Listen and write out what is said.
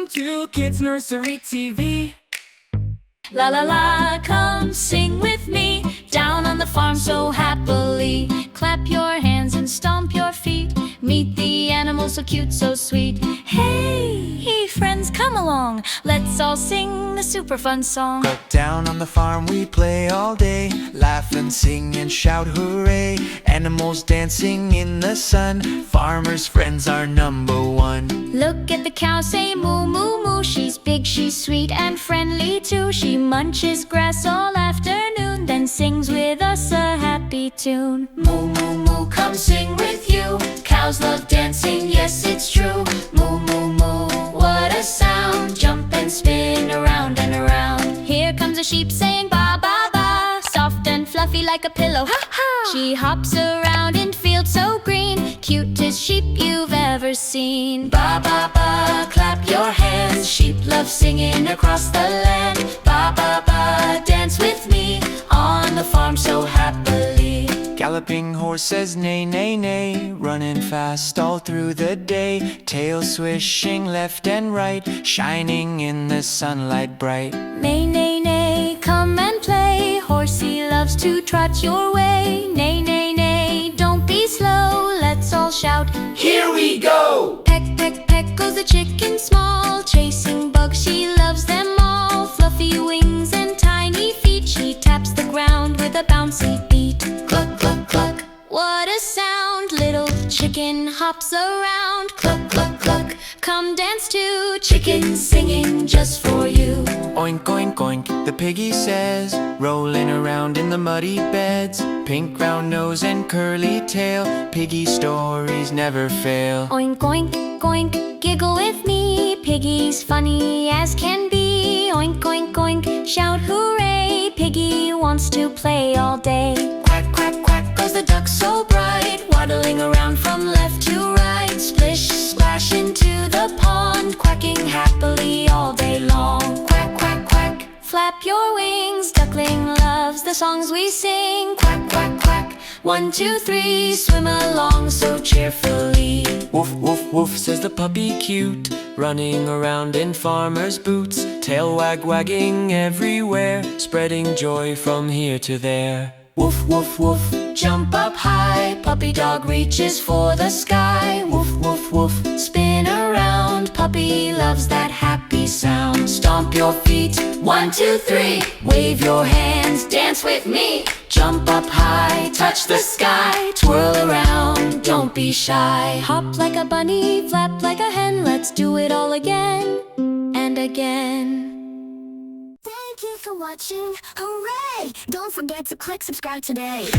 Welcome to Kids Nursery TV. La la la, come sing with me. Down on the farm so happily. Clap your hands and stomp your feet. Meet the animals so cute, so sweet. Hey, friends, come along. Let's all sing the super fun song. But down on the farm we play all day. Laugh and sing and shout hooray. Animals dancing in the sun. Farmers' friends are number one. Look at the cow, say moo moo moo. She's big, she's sweet and friendly too. She munches grass all afternoon, then sings with us a happy tune. Moo moo moo, come sing with you. Cows love dancing, yes it's true. Moo moo moo, what a sound. Jump and spin around and around. Here comes a sheep saying ba ba ba. Soft and fluffy like a pillow, ha ha. She hops around in fields so green. Cutest sheep you've ever seen. Ba ba ba, clap your hands. Sheep love singing across the land. Ba ba ba, dance with me on the farm so happily. Galloping horse says neigh, neigh, neigh. Running fast all through the day. Tail swishing left and right. Shining in the sunlight bright. Neigh, neigh, neigh, come and play. Horsey loves to trot your way. Neigh, neigh, neigh, don't be slow. Let's all shout, Here we go! peck, peck, peck goes the chicken small. Chasing bugs, she loves them all. Fluffy wings and tiny feet. She taps the ground with a bouncy beat. Cluck, cluck, cluck, what a sound. Little chicken hops around. Cluck, cluck, cluck, come dance too. Chicken singing just for you. Oink, oink, oink, the piggy says. Rolling around in the muddy beds. Pink round nose and curly tail. Piggy stories never fail. Oink, oink, oink, giggle with me. Piggy's funny as can be. Oink, oink, oink, shout hooray. Piggy wants to play all day. Quack, quack, quack goes the duck so bright. Waddling around from left to right. Splish, splash into the pond. Quacking happily all day long. Quack, quack, quack, flap your wings. Duckling loves the songs we sing. Quack, quack, quack, 1, 2, 3, swim along so cheerfully. Woof, woof, woof, says the puppy cute. Running around in farmer's boots. Tail wagging everywhere. Spreading joy from here to there. Woof, woof, woof, Jump up high, puppy dog reaches for the sky. Woof, woof, woof, spin around. Puppy loves that happy sound. Stomp your feet, 1, 2, 3. Wave your hands, dance with me. Jump up high, touch the sky. Twirl around, don't be shy. Hop like a bunny, flap like a hen. Let's do it all again and again. Thank you for watching. Hooray! Don't forget to click subscribe today.